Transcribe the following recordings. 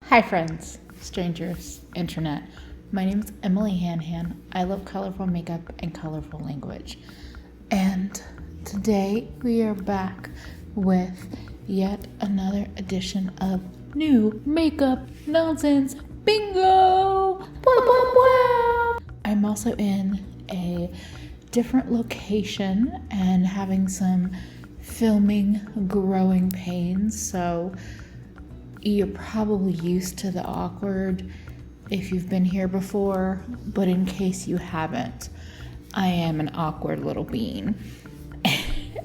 Hi friends, strangers, internet. My name is EmilyHanhan. I love colorful makeup and colorful language. And today we are back with yet another edition of New Makeup Nonsense Bingo! I'm also in a different location and having some filming growing pains, so you're probably used to the awkward if you've been here before, but in case you haven't, I am an awkward little bean.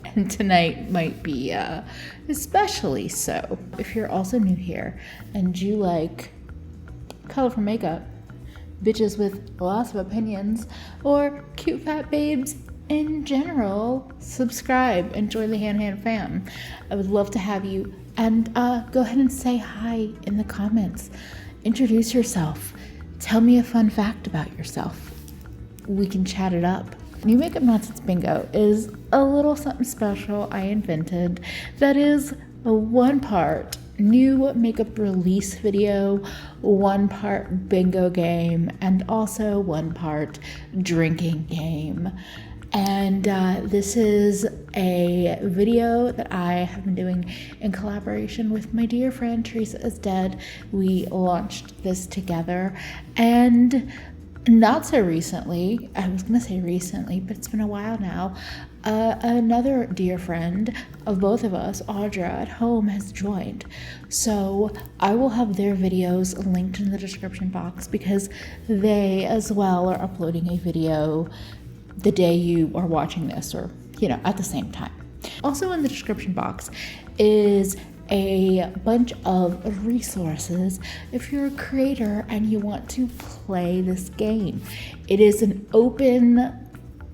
And tonight might be especially so. If you're also new here and you like colorful makeup, bitches with lots of opinions, or cute fat babes in general, subscribe and join the Han fam. I would love to have you. And go ahead and say hi in the comments. Introduce yourself. Tell me a fun fact about yourself. We can chat it up. New Makeup Nonsense Bingo is a little something special I invented that is a one part new makeup release video, one part bingo game, and also one part drinking game. And this is a video that I have been doing in collaboration with my dear friend Teresa is Dead. We launched this together, and not so recently, I was gonna say recently, but it's been a while now, another dear friend of both of us, Audra at home, has joined. So I will have their videos linked in the description box because they as well are uploading a video the day you are watching this, or at the same time. Also in the description box is a bunch of resources if you're a creator and you want to play this game. It is an open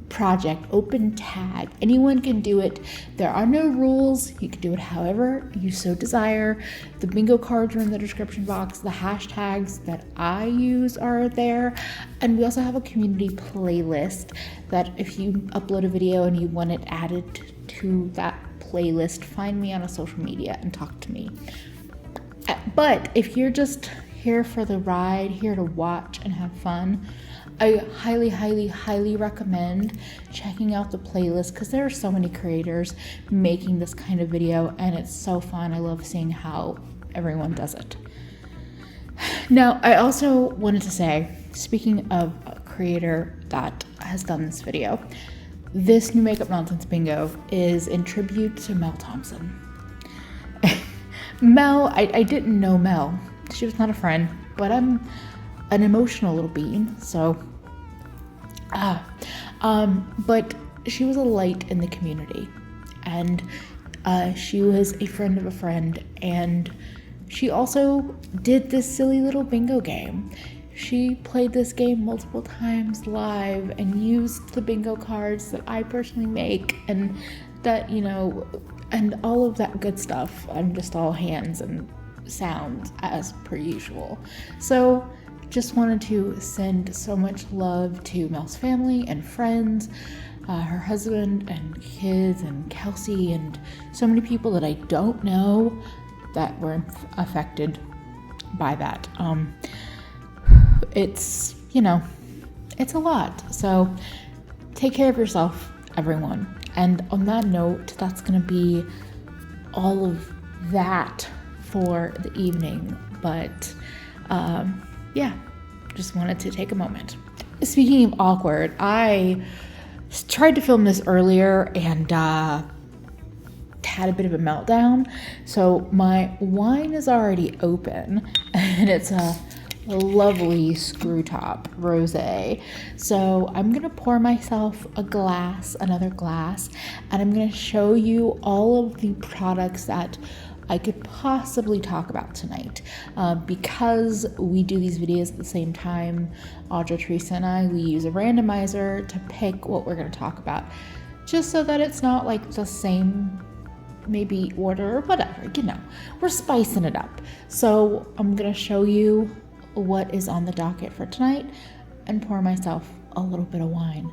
project, open tag. Anyone can do it. There are no rules. You can do it however you so desire. The bingo cards are in the description box. The hashtags that I use are there. And we also have a community playlist that if you upload a video and you want it added to that playlist, find me on a social media and talk to me. But if you're just here for the ride, here to watch and have fun, I highly recommend checking out the playlist because there are so many creators making this kind of video and it's so fun. I love seeing how everyone does it. Now, I also wanted to say, speaking of a creator that has done this video, this New Makeup Nonsense Bingo is in tribute to Mel Thompson. Mel, I didn't know Mel. She was not a friend, but I'm an emotional little being, so but she was a light in the community, and she was a friend of a friend, and she also did this silly little bingo game. She played this game multiple times live and used the bingo cards that I personally make, and that, and all of that good stuff. I'm just all hands and sounds as per usual. So just wanted to send so much love to Mel's family and friends, her husband and kids and Kelsey and so many people that I don't know that were affected by that. It's, it's a lot. So take care of yourself, everyone. And on that note, that's gonna be all of that for the evening. But yeah, just wanted to take a moment. Speaking of awkward, I tried to film this earlier and had a bit of a meltdown. So my wine is already open and it's a lovely screw top rosé. So I'm gonna pour myself another glass, and I'm gonna show you all of the products that I could possibly talk about tonight. Because we do these videos at the same time, Audra, Teresa, and I, we use a randomizer to pick what we're gonna talk about, just so that it's not like the same maybe order or whatever, we're spicing it up. So I'm gonna show you what is on the docket for tonight and pour myself a little bit of wine.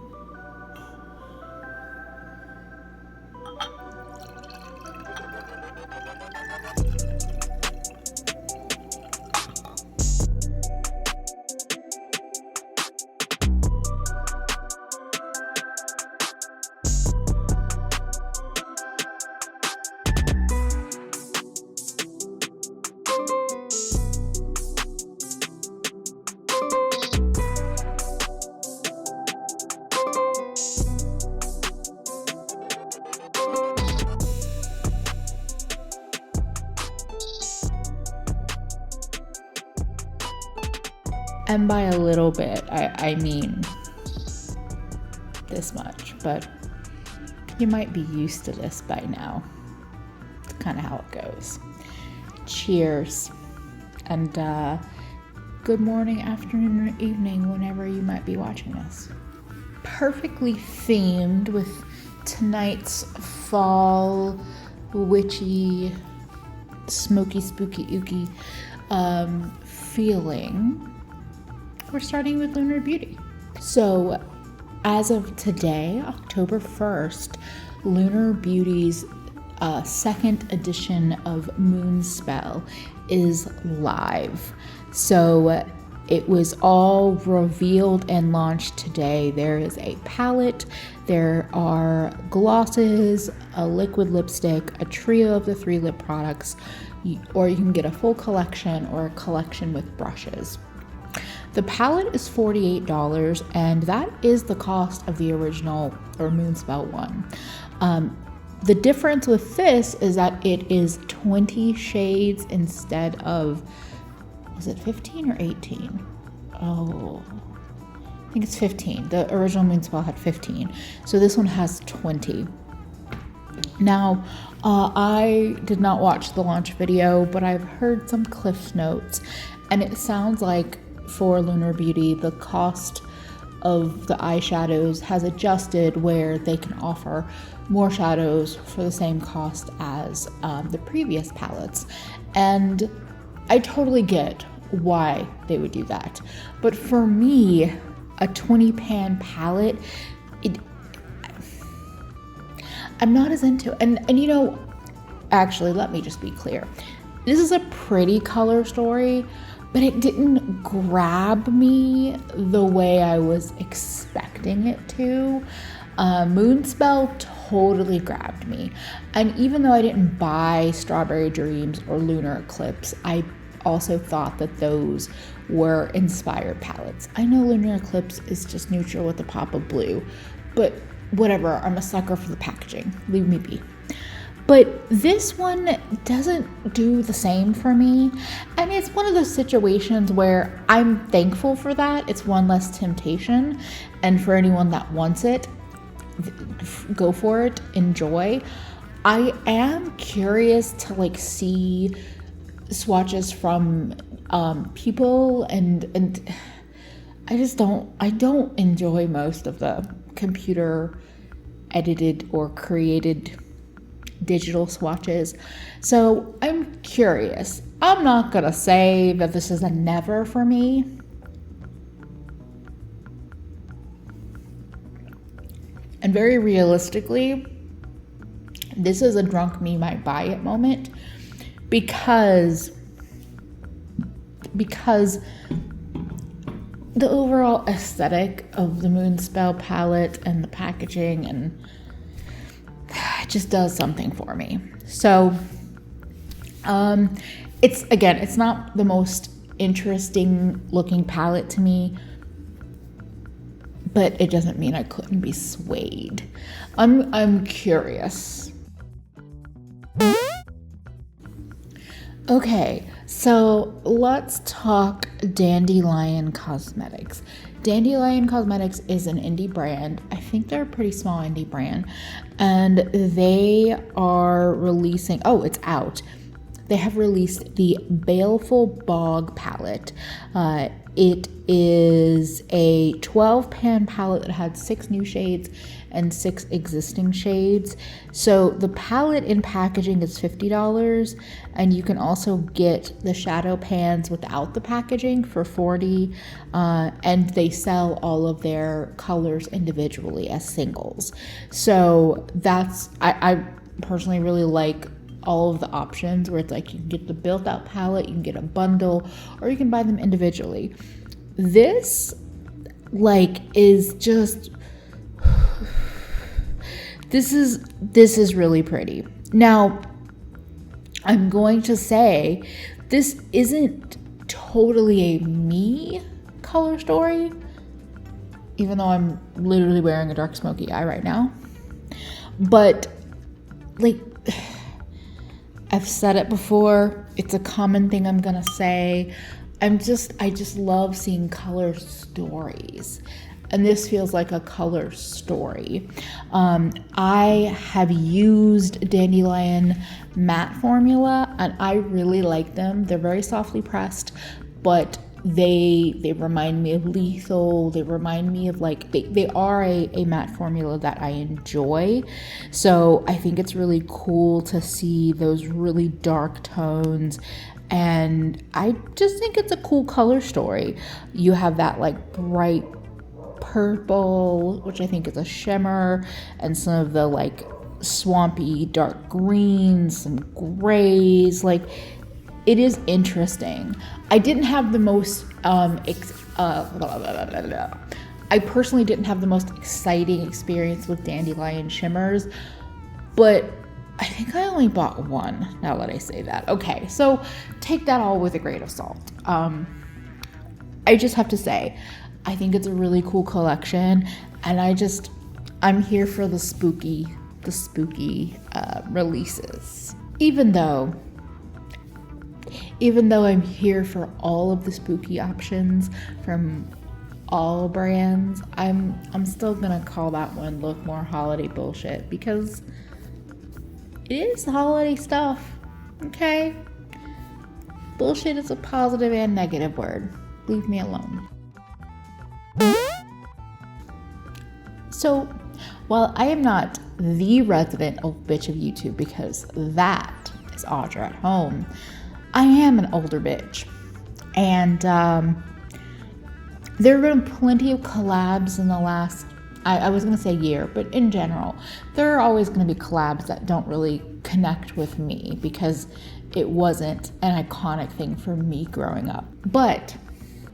And by a little bit, I mean this much, but you might be used to this by now. It's kind of how it goes. Cheers. And good morning, afternoon, or evening, whenever you might be watching this. Perfectly themed with tonight's fall, witchy, smoky, spooky, ooky feeling. We're starting with Lunar Beauty. So as of today, October 1st, Lunar Beauty's second edition of Moonspell is live. So it was all revealed and launched today. There is a palette, there are glosses, a liquid lipstick, a trio of the 3 lip products, or you can get a full collection or a collection with brushes. The palette is $48, and that is the cost of the original or Moonspell one. The difference with this is that it is 20 shades instead of, was it 15 or 18? Oh, I think it's 15. The original Moonspell had 15. So this one has 20. Now, I did not watch the launch video, but I've heard some Cliff Notes, and it sounds like for Lunar Beauty, the cost of the eyeshadows has adjusted where they can offer more shadows for the same cost as the previous palettes. And I totally get why they would do that. But for me, a 20 pan palette, I'm not as into it. And you know, actually, let me just be clear. This is a pretty color story, but it didn't grab me the way I was expecting it to. Moonspell totally grabbed me. And even though I didn't buy Strawberry Dreams or Lunar Eclipse, I also thought that those were inspired palettes. I know Lunar Eclipse is just neutral with a pop of blue, but whatever, I'm a sucker for the packaging. Leave me be. But this one doesn't do the same for me. And it's one of those situations where I'm thankful for that. It's one less temptation. And for anyone that wants it, go for it, enjoy. I am curious to like see swatches from people, and I don't enjoy most of the computer edited or created digital swatches. So I'm curious. I'm not gonna say that this is a never for me. And very realistically, this is a drunk me might buy it moment because the overall aesthetic of the Moonspell palette and the packaging and it just does something for me. So it's not the most interesting looking palette to me, but it doesn't mean I couldn't be swayed. I'm curious. Okay, so let's talk Dandelion Cosmetics. Dandelion Cosmetics is an indie brand. I think they're a pretty small indie brand. And they are releasing, it's out. They have released the Baleful Bog palette. It is a 12 pan palette that had 6 new shades and 6 existing shades. So the palette in packaging is $50, and you can also get the shadow pans without the packaging for $40, and they sell all of their colors individually as singles. So that's, I personally really like all of the options where it's like you can get the built out palette, you can get a bundle, or you can buy them individually. This is just, this is really pretty. Now, I'm going to say this isn't totally a me color story, even though I'm literally wearing a dark smoky eye right now. But I've said it before, it's a common thing I'm gonna say. I just love seeing color stories. And this feels like a color story. I have used Dandelion matte formula and I really like them. They're very softly pressed, but they remind me of Lethal. They remind me of like, they are a matte formula that I enjoy. So I think it's really cool to see those really dark tones. And I just think it's a cool color story. You have that like bright purple, which I think is a shimmer, and some of the like swampy dark greens, some grays. Like, it is interesting. I didn't have the most I personally didn't have the most exciting experience with Dandelion shimmers, but I think I only bought one, now that I say that. Okay, so take that all with a grain of salt. I just have to say, I think it's a really cool collection, and I'm here for the spooky releases. Even though I'm here for all of the spooky options from all brands, I'm still gonna call that one look more holiday bullshit, because it is holiday stuff, okay? Bullshit is a positive and negative word. Leave me alone. So, while I am not the resident old bitch of YouTube, because that is Audra at home, I am an older bitch. And there have been plenty of collabs in the last, I was going to say year, but in general, there are always going to be collabs that don't really connect with me because it wasn't an iconic thing for me growing up. But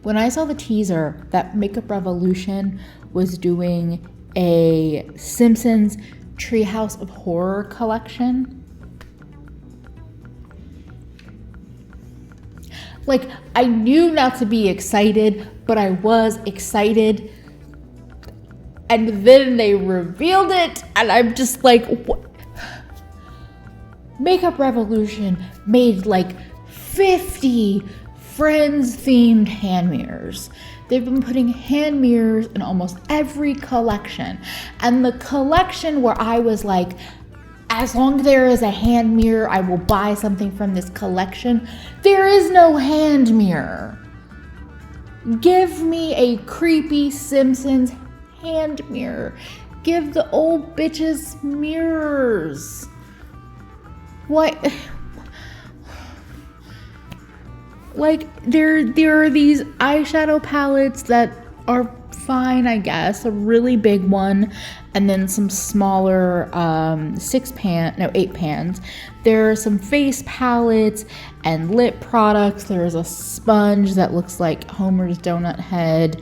when I saw the teaser that Makeup Revolution was doing a Simpsons Treehouse of Horror collection, like, I knew not to be excited, but I was excited. And then they revealed it, and I'm just like, what? Makeup Revolution made like 50 Friends-themed hand mirrors. They've been putting hand mirrors in almost every collection. And the collection where I was like, as long as there is a hand mirror, I will buy something from this collection. There is no hand mirror. Give me a creepy Simpsons hand mirror. Give the old bitches mirrors. What? Like, there are these eyeshadow palettes that are fine, I guess. A really big one, and then some smaller 8 pans. There are some face palettes and lip products. There's a sponge that looks like Homer's donut head.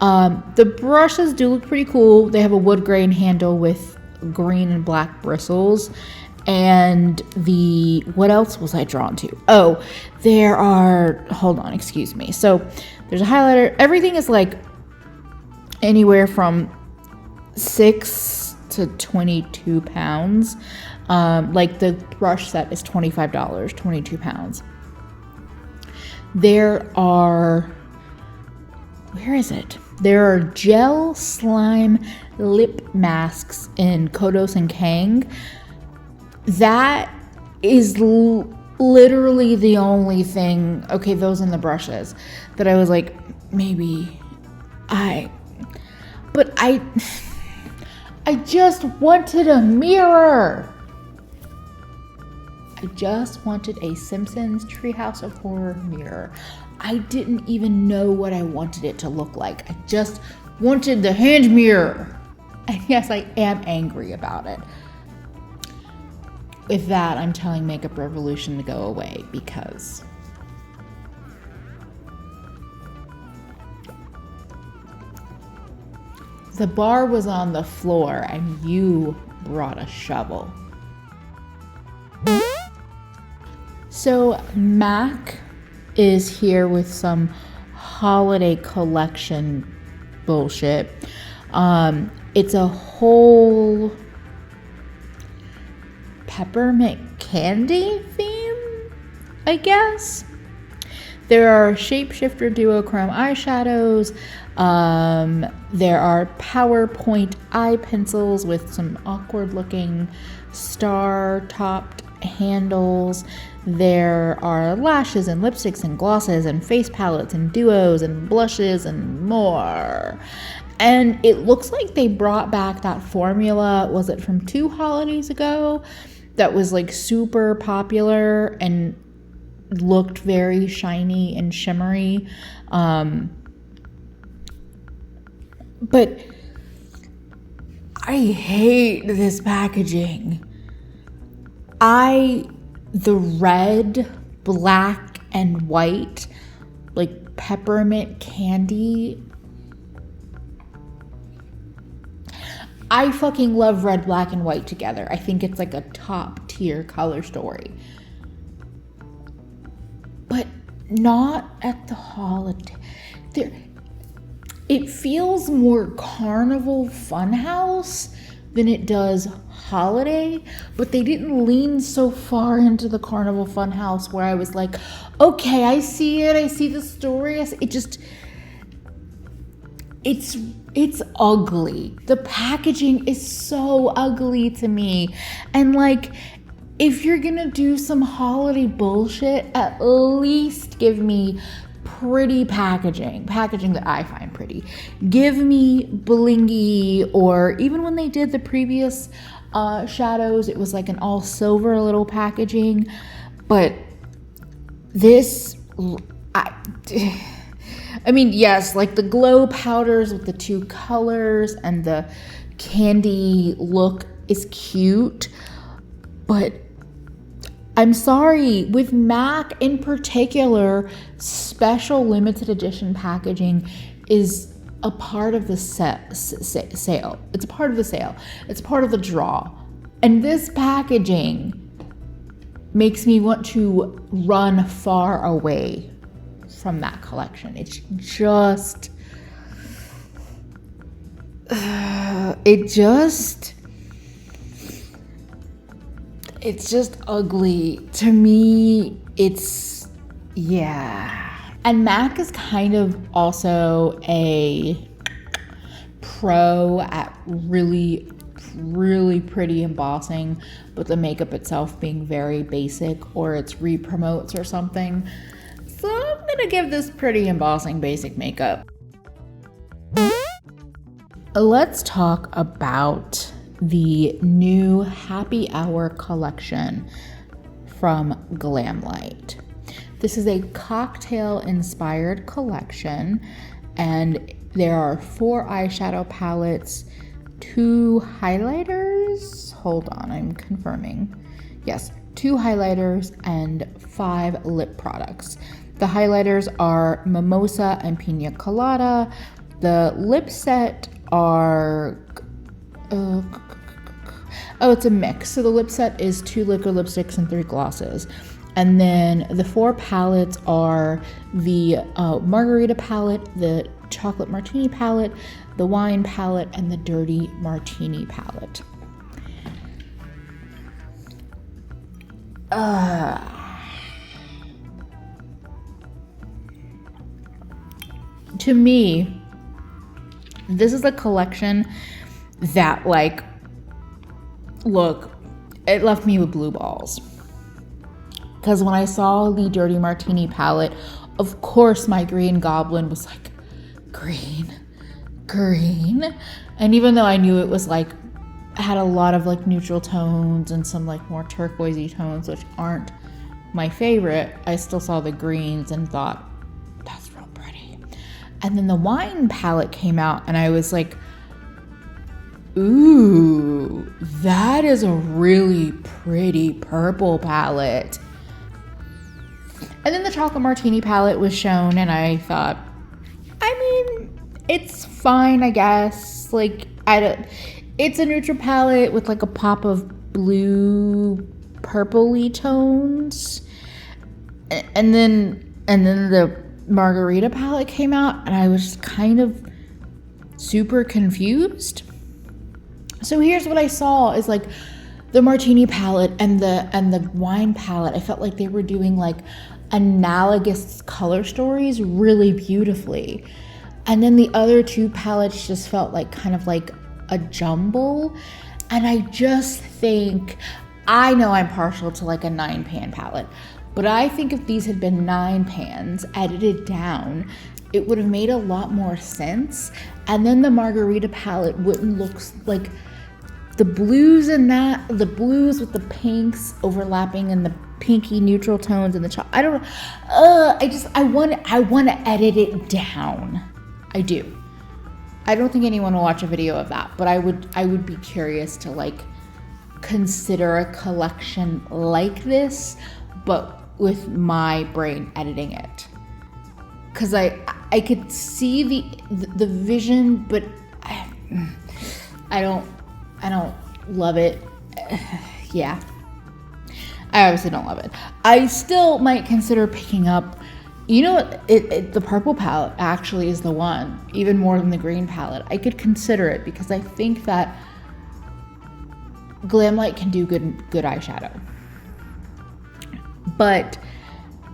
The brushes do look pretty cool. They have a wood grain handle with green and black bristles. And what else was I drawn to? Oh, hold on, excuse me. So there's a highlighter. Everything is like anywhere from 6 to 22 pounds. Like the brush set is $25, 22 pounds. There are gel slime lip masks in Kodos and Kang. That is literally the only thing, okay, those and the brushes, that I was like, but I just wanted a mirror. I just wanted a Simpsons Treehouse of Horror mirror. I didn't even know what I wanted it to look like. I just wanted the hand mirror. And yes, I am angry about it. With that, I'm telling Makeup Revolution to go away because the bar was on the floor and you brought a shovel. So MAC is here with some holiday collection bullshit. It's a whole peppermint candy theme, I guess. There are Shapeshifter Duochrome eyeshadows. There are PowerPoint eye pencils with some awkward looking star topped handles. There are lashes and lipsticks and glosses and face palettes and duos and blushes and more. And it looks like they brought back that formula, was it from 2 holidays ago? That was like super popular and looked very shiny and shimmery. But I hate this packaging. The red, black, and white, like peppermint candy. I fucking love red, black, and white together. I think it's like a top tier color story. But not at the holiday. It feels more Carnival Funhouse than it does holiday, but they didn't lean so far into the Carnival Funhouse where I was like, okay, I see it, I see the story. It's ugly. The packaging is so ugly to me. And like, if you're gonna do some holiday bullshit, at least give me pretty packaging that I find pretty. Give me blingy, or even when they did the previous shadows, it was like an all silver little packaging. But this, I mean, yes, like the glow powders with the 2 colors and the candy look is cute, but I'm sorry, with MAC in particular, special limited edition packaging is a part of the sale. It's a part of the sale. It's part of the draw. And this packaging makes me want to run far away from that collection. It's just ugly. To me, yeah. And MAC is kind of also a pro at really, really pretty embossing, but the makeup itself being very basic, or it's re-promotes or something. So I'm gonna give this pretty embossing basic makeup. Let's talk about the new Happy Hour collection from Glamlight. This is a cocktail inspired collection, and there are 4 eyeshadow palettes, 2 highlighters. Hold on, I'm confirming. Yes, 2 highlighters and 5 lip products. The highlighters are Mimosa and Pina Colada. The lip set are it's a mix. So the lip set is 2 liquid lipsticks and 3 glosses. And then the 4 palettes are the Margarita palette, the Chocolate Martini palette, the Wine palette, and the Dirty Martini palette. To me, this is a collection that, like, look, it left me with blue balls. Because when I saw the Dirty Martini palette, of course my green goblin was like, green. And even though I knew it was like, had a lot of like neutral tones and some like more turquoisey tones, which aren't my favorite, I still saw the greens and thought, that's real pretty. And then the Wine palette came out and I was like, ooh, that is a really pretty purple palette. And then the Chocolate Martini palette was shown and I thought, I mean, it's fine, I guess. Like, it's a neutral palette with like a pop of blue purpley tones. And then the Margarita palette came out and I was kind of super confused. So here's what I saw is like the Martini palette and the Wine palette. I felt like they were doing like analogous color stories really beautifully. And then the other two palettes just felt like kind of like a jumble. And I just think, I know I'm partial to like a 9-pan palette, but I think if these had been 9 pans edited down, it would have made a lot more sense. And then the margarita palette wouldn't look like the blues and that, the blues with the pinks overlapping and the pinky neutral tones and the I don't know. I want to edit it down. I do. I don't think anyone will watch a video of that, but I would be curious to like consider a collection like this, but with my brain editing it. Cause I could see the vision, but I don't love it. Yeah. I obviously don't love it. I still might consider picking up, you know what, the purple palette actually is the one, even more than the green palette. I could consider it because I think that Glamlight can do good eyeshadow. But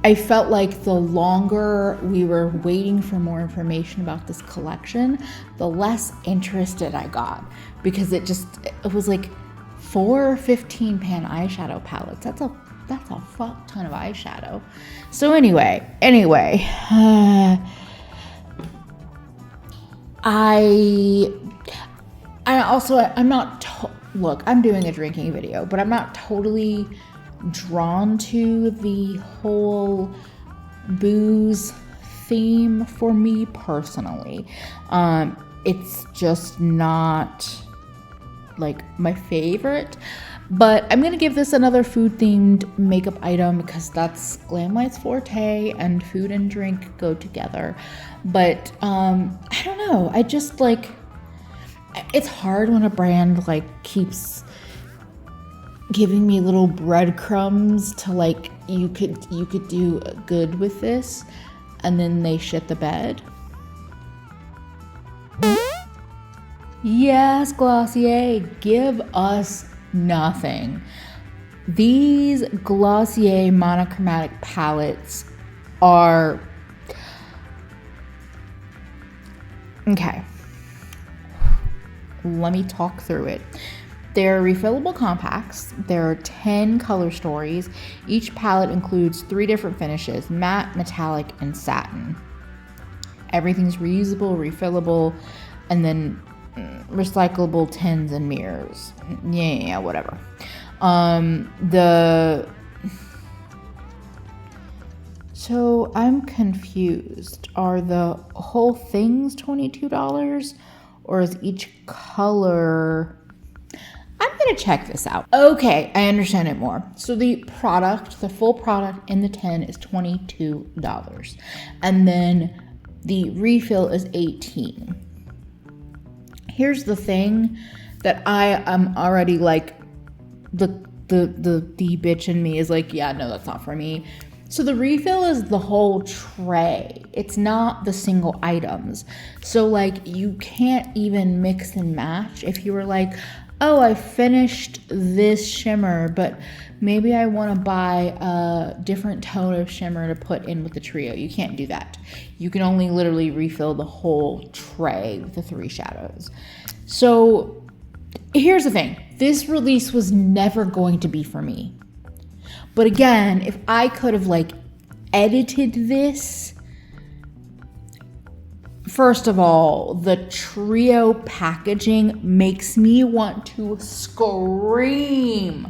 I felt like the longer we were waiting for more information about this collection, the less interested I got, because it was like 4 15-pan eyeshadow palettes. That's a fuck ton of eyeshadow. So anyway, look, I'm doing a drinking video, but I'm not totally drawn to the whole booze theme for me personally. It's just not like my favorite, but I'm gonna give this another food themed makeup item because that's Glamlight's forte, and food and drink go together. But I don't know, I just like, it's hard when a brand like keeps giving me little breadcrumbs to like, you could do good with this, and then they shit the bed. Yes, Glossier, give us nothing. These Glossier monochromatic palettes are okay. Let me talk through it. They're refillable compacts. There are 10 color stories. Each palette includes 3 different finishes: matte, metallic, and satin. Everything's reusable, refillable, and then recyclable tins and mirrors. Yeah, whatever. So I'm confused. Are the whole things $22, or is each color? I'm gonna check this out. Okay, I understand it more. So the full product in the 10 is $22, and then the refill is $18. Here's the thing that I am already like, the bitch in me is like, yeah, no, that's not for me. So the refill is the whole tray. It's not the single items. So like, you can't even mix and match. If you were like, oh, I finished this shimmer, but maybe I want to buy a different tone of shimmer to put in with the trio. You can't do that. You can only literally refill the whole tray with the 3 shadows. So here's the thing. This release was never going to be for me. But again, if I could have like edited this, first of all, the trio packaging makes me want to scream.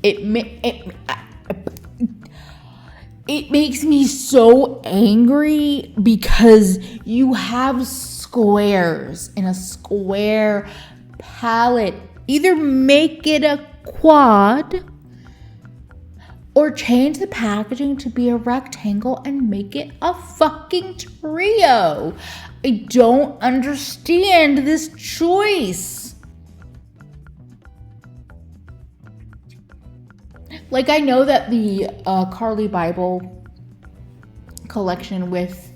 It makes me so angry because you have squares in a square palette. Either make it a quad or change the packaging to be a rectangle and make it a fucking trio. I don't understand this choice. Like, I know that the Carly Bible collection with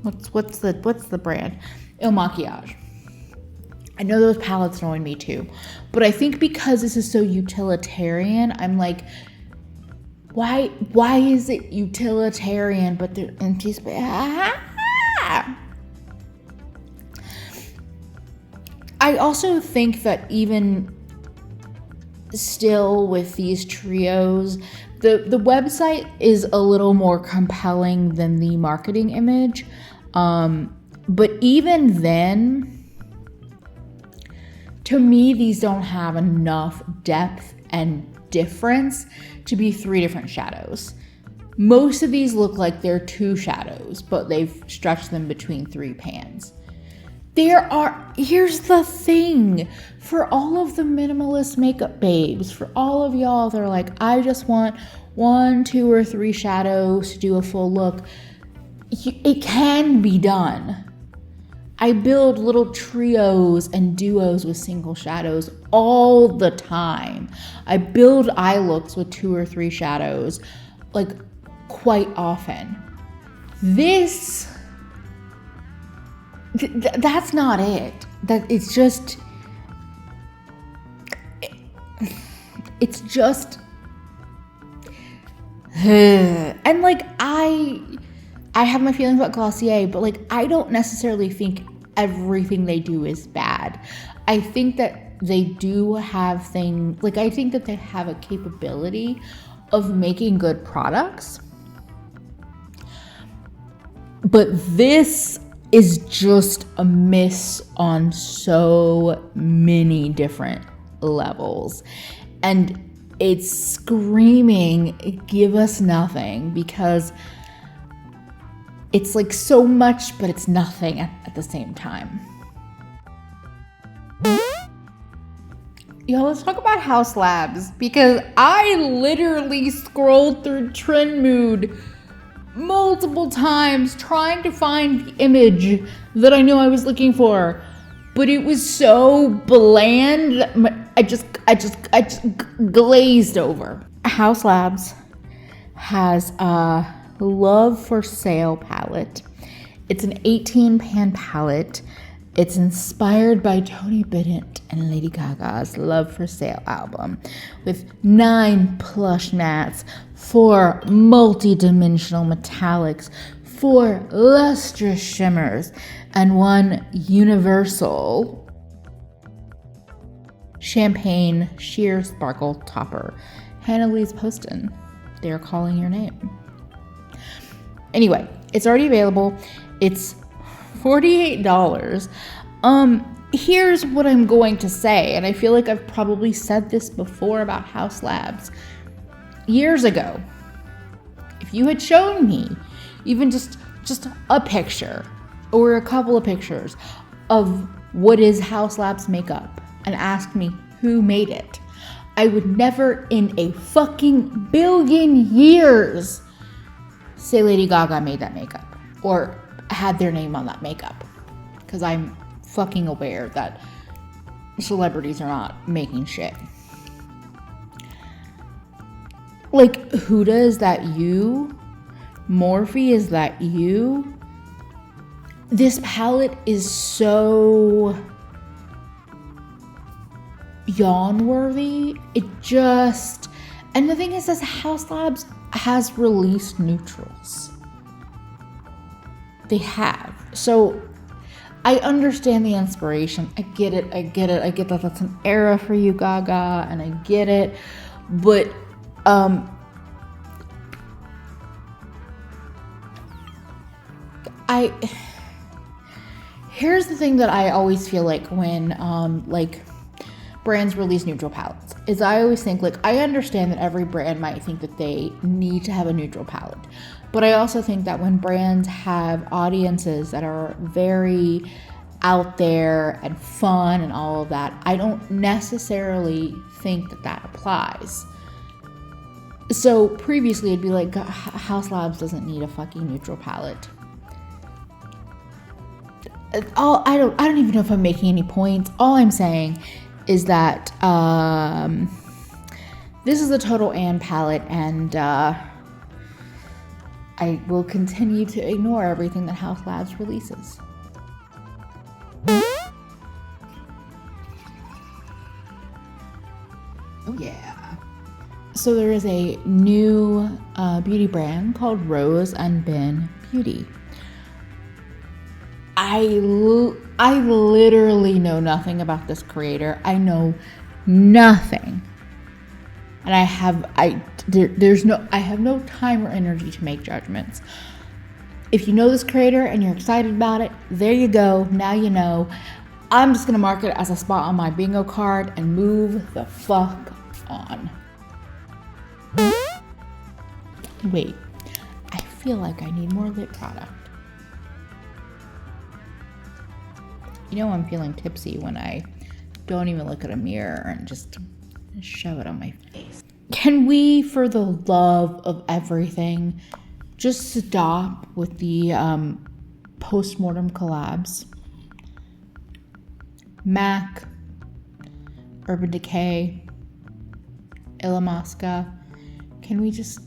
what's the brand? Il Maquillage. I know those palettes annoy me too, but I think because this is so utilitarian, I'm like, Why is it utilitarian, but they're empty space? I also think that even still with these trios, the website is a little more compelling than the marketing image. But even then, to me, these don't have enough depth and difference to be 3 different shadows. Most of these look like they're 2 shadows, but they've stretched them between 3 pans. Here's the thing, for all of the minimalist makeup babes, for all of y'all that are like, I just want 1, 2, or 3 shadows to do a full look, it can be done. I build little trios and duos with single shadows all the time. I build eye looks with 2 or 3 shadows, like, quite often. That's not it. It's just and like I have my feelings about Glossier, but like I don't necessarily think everything they do is bad. I think that they do have things, like I think that they have a capability of making good products. But this is just a miss on so many different levels. And it's screaming, give us nothing, because it's like so much, but it's nothing at the same time. Yo, let's talk about Haus Labs, because I literally scrolled through Trend Mood multiple times trying to find the image that I knew I was looking for, but it was so bland that I just glazed over. Haus Labs has a Love for Sale palette. It's an 18 pan palette. It's inspired by Tony Bennett and Lady Gaga's Love for Sale album, with 9 plush mattes, 4 multi-dimensional metallics, 4 lustrous shimmers, and 1 universal champagne sheer sparkle topper. Hannah Lee's Poston. They're calling your name. Anyway, it's already available. It's $48. Here's what I'm going to say, and I feel like I've probably said this before about Haus Labs. Years ago, if you had shown me even just a picture or a couple of pictures of what is Haus Labs makeup and asked me who made it, I would never in a fucking billion years say Lady Gaga made that makeup or had their name on that makeup, because I'm fucking aware that celebrities are not making shit. Like, Huda, is that you? Morphe, is that you? This palette is so yawn-worthy. And the thing is, this Haus Labs has released neutrals. They have. So I understand the inspiration. I get it. I get that that's an era for you, Gaga, and I get it. But here's the thing that I always feel like when like brands release neutral palettes is I always think, like, I understand that every brand might think that they need to have a neutral palette, but I also think that when brands have audiences that are very out there and fun and all of that, I don't necessarily think that that applies. So previously I'd be like, Haus Labs doesn't need a fucking neutral palette. I don't even know if I'm making any points. All I'm saying is that this is a total Anne palette, and I will continue to ignore everything that Haus Labs releases. Oh yeah. So there is a new beauty brand called Rose and Ben Beauty. I literally know nothing about this creator. I know nothing. And I have no time or energy to make judgments. If you know this creator and you're excited about it, there you go. Now you know. I'm just gonna mark it as a spot on my bingo card and move the fuck on. Wait, I feel like I need more lip product. You know I'm feeling tipsy when I don't even look at a mirror and just shove it on my face. Can we, for the love of everything, just stop with the post-mortem collabs? MAC, Urban Decay, illamasqua. Can we just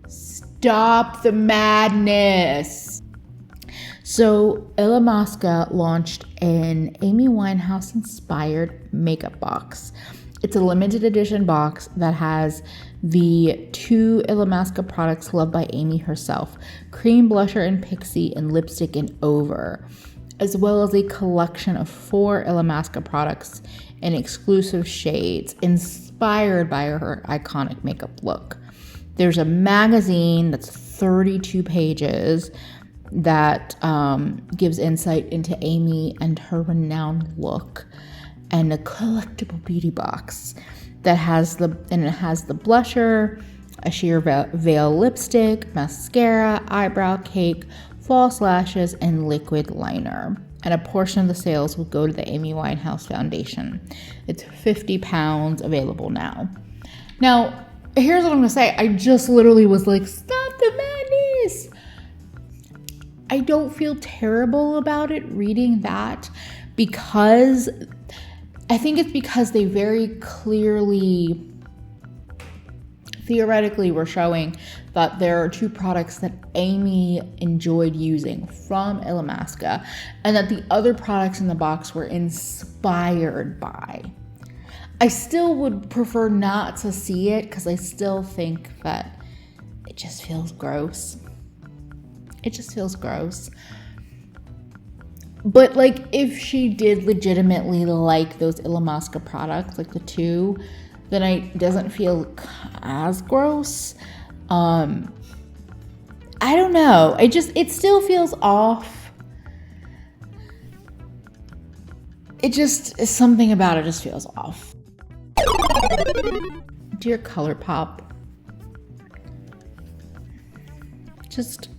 stop the madness? So illamasqua launched an Amy Winehouse inspired makeup box. It's a limited edition box that has the 2 illamasqua products loved by Amy herself, cream blusher in Pixie and lipstick in Over, as well as a collection of 4 illamasqua products in exclusive shades inspired by her iconic makeup look. There's a magazine that's 32 pages that gives insight into Amy and her renowned look, and a collectible beauty box that has the blusher, a sheer veil lipstick, mascara, eyebrow cake, false lashes, and liquid liner. And a portion of the sales will go to the Amy Winehouse Foundation. It's £50 available now. Now, here's what I'm gonna say. I just literally was like, stop the madness. I don't feel terrible about it reading that, because I think it's because they very clearly, theoretically, were showing that there are 2 products that Amy enjoyed using from illamasqua, and that the other products in the box were inspired by. I still would prefer not to see it, because I still think that it just feels gross. It just feels gross. But like, if she did legitimately like those illamasqua products, like the 2, then it doesn't feel as gross. I don't know. It still feels off. Something about it just feels off. Dear Colourpop, just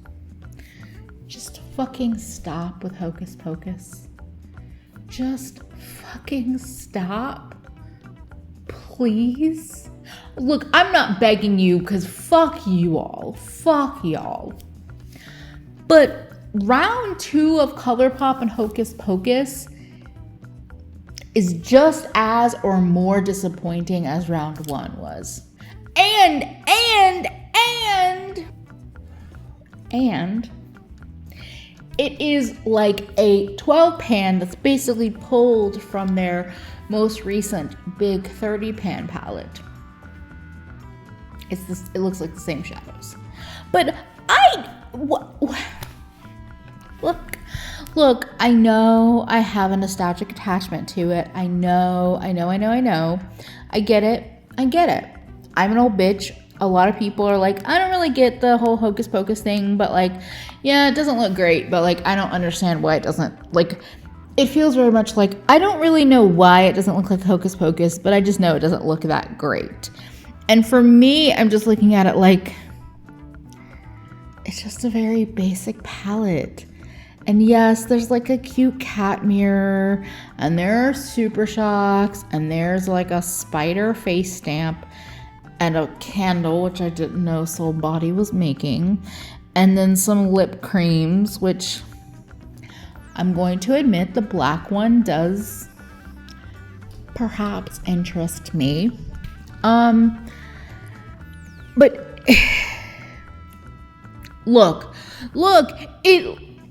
fucking stop with Hocus Pocus. Just fucking stop. Please. Look, I'm not begging you, because fuck you all. Fuck y'all. But round 2 of Colourpop and Hocus Pocus is just as or more disappointing as round 1 was. And it is like a 12 pan that's basically pulled from their most recent big 30 pan palette. It looks like the same shadows. But look, I know I have a nostalgic attachment to it. I know. I get it. I'm an old bitch. A lot of people are like, I don't really get the whole Hocus Pocus thing, but like, yeah, it doesn't look great, but like, I don't understand why it doesn't, like, it feels very much like, I don't really know why it doesn't look like Hocus Pocus, but I just know it doesn't look that great. And for me, I'm just looking at it like, it's just a very basic palette. And yes, there's like a cute cat mirror, and there are super shocks, and there's like a spider face stamp, and a candle, which I didn't know Soul Body was making, and then some lip creams, which I'm going to admit the black one does perhaps interest me. But look,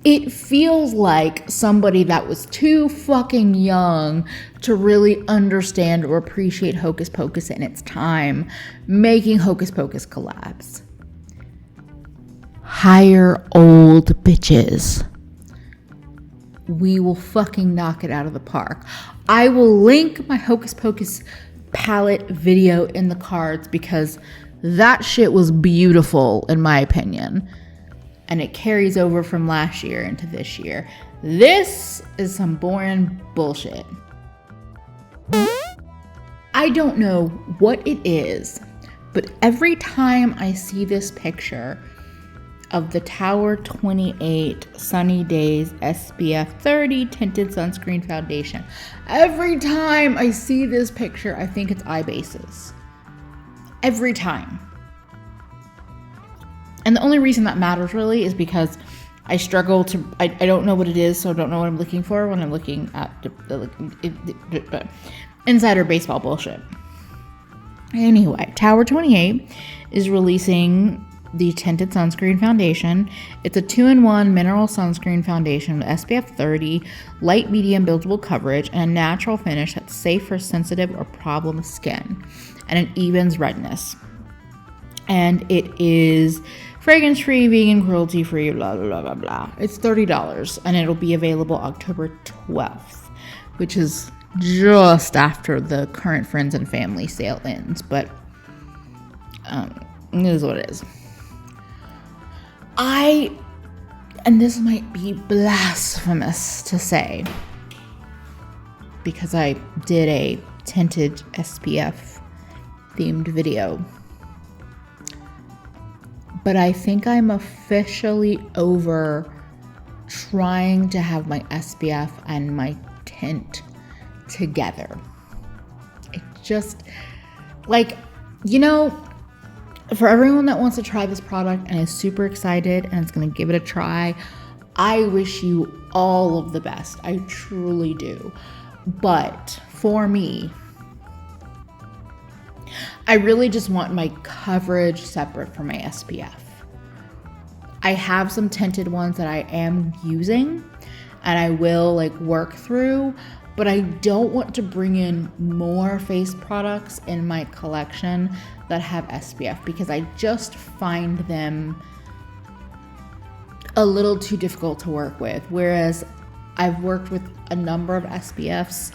it feels like somebody that was too fucking young to really understand or appreciate Hocus Pocus in its time, making Hocus Pocus collabs. Hire old bitches. We will fucking knock it out of the park. I will link my Hocus Pocus palette video in the cards because that shit was beautiful in my opinion. And it carries over from last year into this year. This is some boring bullshit. I don't know what it is, but every time I see this picture of the Tower 28 Sunny Days SPF 30 Tinted Sunscreen Foundation, every time I see this picture, I think it's eye bases. Every time. And the only reason that matters really is because I struggle to, I don't know what it is, so I don't know what I'm looking for when I'm looking at the insider baseball bullshit. Anyway, Tower 28 is releasing the Tinted Sunscreen Foundation. It's a 2-in-1 mineral sunscreen foundation with SPF 30, light medium buildable coverage, and a natural finish that's safe for sensitive or problem skin, and it evens redness. And it is fragrance-free, vegan, cruelty-free, blah, blah, blah, blah. It's $30, and it'll be available October 12th, which is just after the current friends and family sale ends, but it is what it is. And this might be blasphemous to say, because I did a tinted SPF themed video, but I think I'm officially over trying to have my SPF and my tint together. It just, like, you know, for everyone that wants to try this product and is super excited and is going to give it a try, I wish you all of the best. I truly do. But for me, I really just want my coverage separate from my SPF. I have some tinted ones that I am using and I will like work through, but I don't want to bring in more face products in my collection that have SPF because I just find them a little too difficult to work with. Whereas I've worked with a number of SPFs.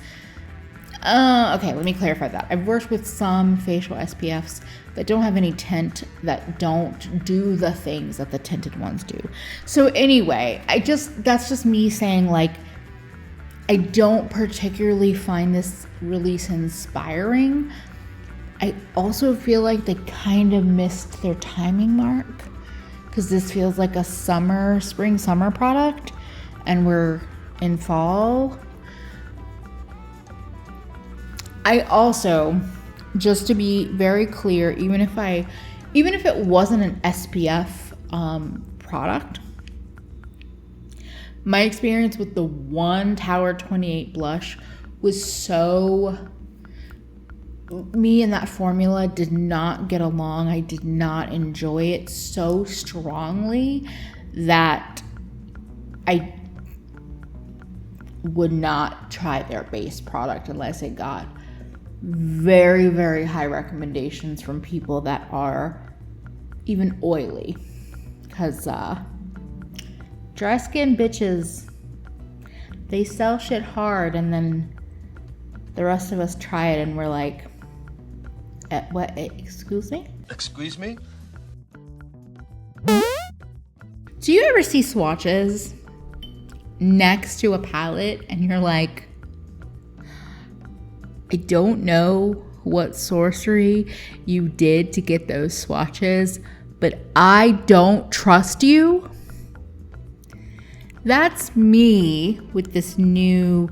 Okay, let me clarify that. I've worked with some facial SPFs that don't have any tint, that don't do the things that the tinted ones do. So anyway, that's just me saying, like, I don't particularly find this release inspiring. I also feel like they kind of missed their timing mark because this feels like a spring summer product and we're in fall. I also, just to be very clear, even if it wasn't an SPF product, my experience with the one Tower 28 blush was so, me and that formula did not get along. I did not enjoy it so strongly that I would not try their base product unless it got very, very high recommendations from people that are even oily, because dry skin bitches, they sell shit hard and then the rest of us try it and we're like, what, excuse me? Excuse me? Do you ever see swatches next to a palette and you're like, I don't know what sorcery you did to get those swatches, but I don't trust you? That's me with this new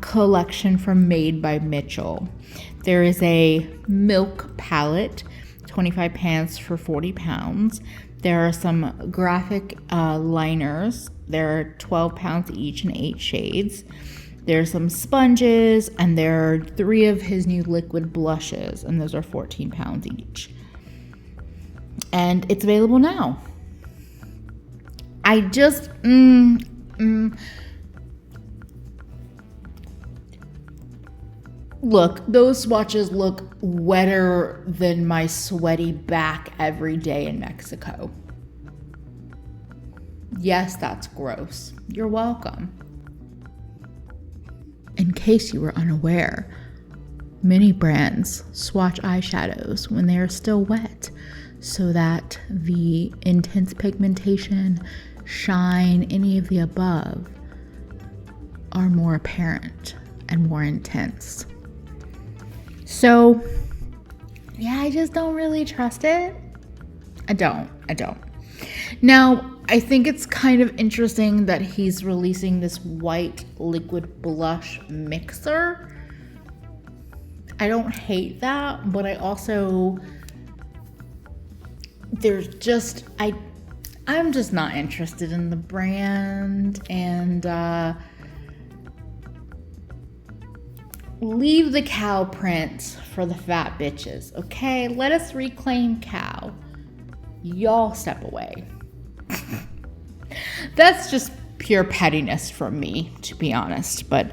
collection from Made by Mitchell. There is a milk palette, 25 pans for 40 pounds. There are some graphic liners. They're 12 pounds each in 8 shades. There's some sponges, and there are 3 of his new liquid blushes, and those are 14 pounds each. And it's available now. I just, Look, those swatches look wetter than my sweaty back every day in Mexico. Yes, that's gross. You're welcome. In case you were unaware, many brands swatch eyeshadows when they are still wet so that the intense pigmentation, shine, any of the above are more apparent and more intense. So, yeah, I just don't really trust it. I don't. Now, I think it's kind of interesting that he's releasing this white liquid blush mixer. I don't hate that, but I also, I'm just not interested in the brand, and leave the cow print for the fat bitches, okay? Let us reclaim cow. Y'all step away. That's just pure pettiness from me, to be honest, but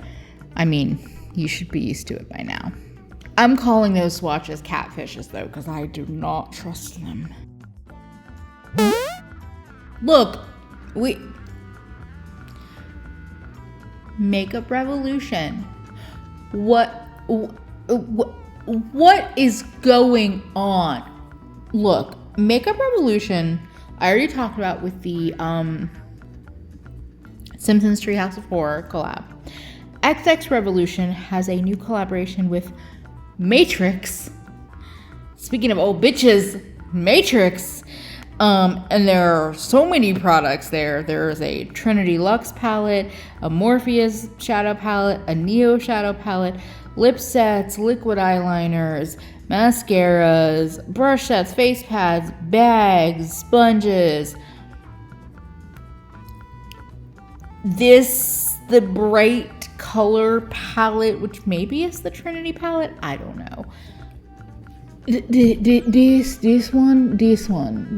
I mean, you should be used to it by now. I'm calling those swatches catfishes though, because I do not trust them. Look, Makeup Revolution. What is going on? Look, Makeup Revolution, I already talked about with the Simpsons Treehouse of Horror collab. XX Revolution has a new collaboration with Matrix. Speaking of old bitches, Matrix. And there are so many products there. There's a Trinity Luxe palette, a Morpheus shadow palette, a Neo shadow palette, lip sets, liquid eyeliners, mascaras, brush sets, face pads, bags, sponges. The bright color palette, which maybe is the Trinity palette, I don't know. This one,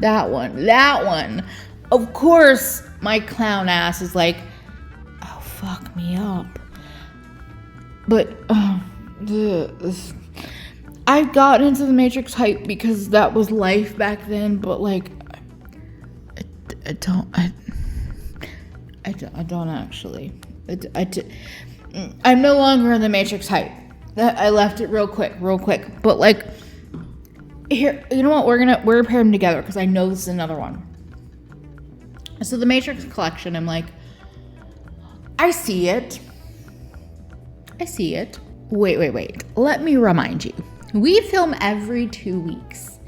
that one. Of course, my clown ass is like, oh, fuck me up. But, I got into the Matrix hype because that was life back then, but like, I don't actually. I'm no longer in the Matrix hype. I left it real quick, but like, here, you know what? We're pairing them together because I know this is another one. So the Matrix collection, I'm like, I see it. Wait. Let me remind you. We film every 2 weeks.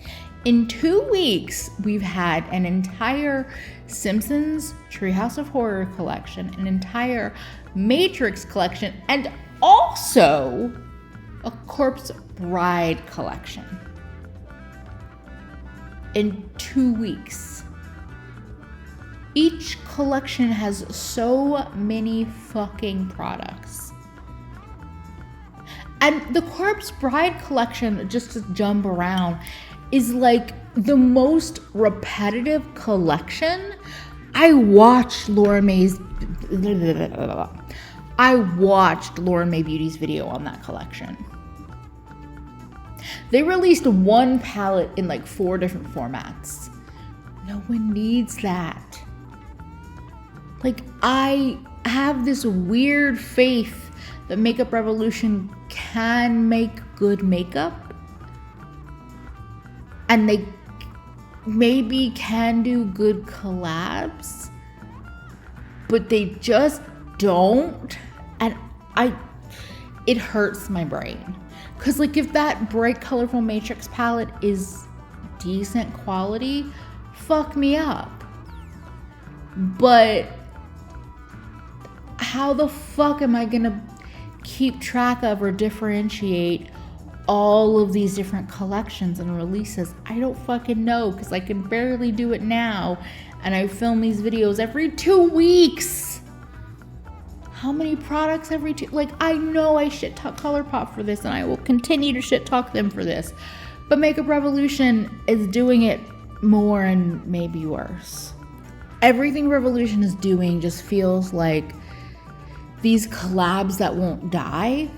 In 2 weeks, we've had an entire Simpsons Treehouse of Horror collection, an entire Matrix collection, and also a Corpse Bride collection. In 2 weeks. Each collection has so many fucking products. And the Corpse Bride collection, just to jump around, is like the most repetitive collection. I watched Lauren May Beauty's video on that collection. They released one palette in like 4 different formats. No one needs that. Like, I have this weird faith that Makeup Revolution can make good makeup. And they maybe can do good collabs. But they just don't. And it hurts my brain. Because, like, if that bright, colorful Matrix palette is decent quality, fuck me up. But how the fuck am I gonna keep track of or differentiate all of these different collections and releases? I don't fucking know, because I can barely do it now. And I film these videos every 2 weeks. How many products every 2? Like, I know I shit talk Colourpop for this, and I will continue to shit talk them for this. But Makeup Revolution is doing it more and maybe worse. everything Revolution is doing just feels like these collabs that won't die,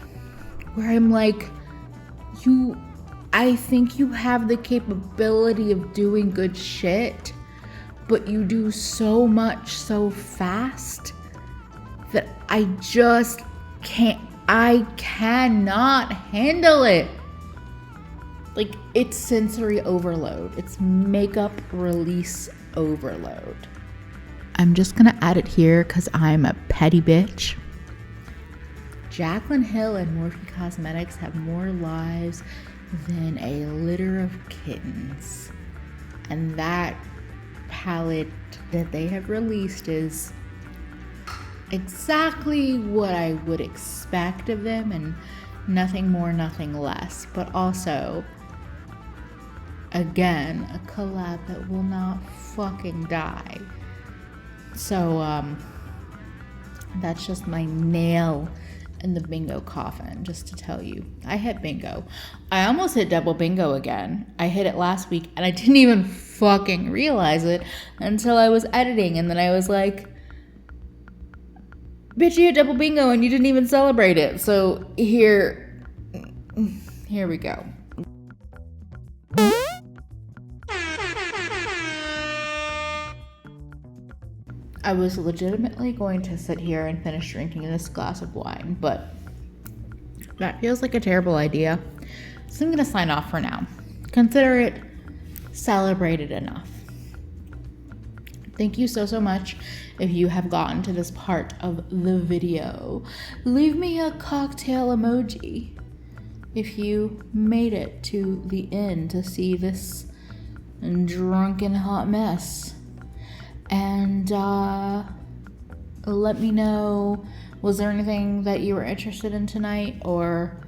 where I'm like, I think you have the capability of doing good shit, but you do so much so fast that I cannot handle it. Like, it's sensory overload. It's makeup release overload. I'm just gonna add it here because I'm a petty bitch. Jaclyn Hill and Morphe Cosmetics have more lives than a litter of kittens. And that palette that they have released is exactly what I would expect of them, and nothing more, nothing less. But also, again, a collab that will not fucking die. So, that's just my nail in the bingo coffin, just to tell you. I hit bingo. I almost hit double bingo again. I hit it last week and I didn't even fucking realize it until I was editing, and then I was like, bitch, you hit double bingo and you didn't even celebrate it. So here we go. I was legitimately going to sit here and finish drinking this glass of wine, but that feels like a terrible idea. So I'm gonna sign off for now. Consider it celebrated enough. Thank you so much if you have gotten to this part of the video. Leave me a cocktail emoji if you made it to the end to see this drunken hot mess. And let me know, was there anything that you were interested in tonight? Or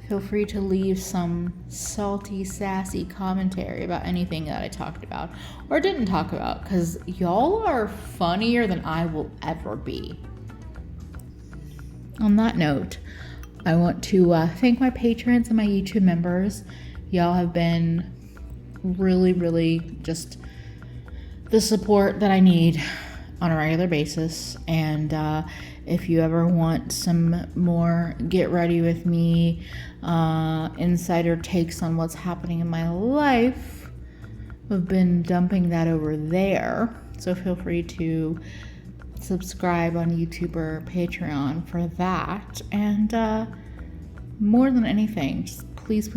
feel free to leave some salty, sassy commentary about anything that I talked about or didn't talk about, because y'all are funnier than I will ever be. On that note, I want to thank my patrons and my YouTube members. Y'all have been really just the support that I need on a regular basis. And if you ever want some more get ready with me insider takes on what's happening in my life, I've been dumping that over there. So feel free to subscribe on YouTube or Patreon for that. And more than anything, just please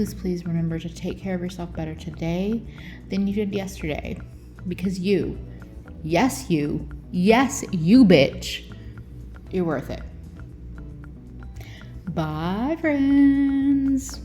remember to take care of yourself better today than you did yesterday. Because yes, you bitch, you're worth it. Bye, friends.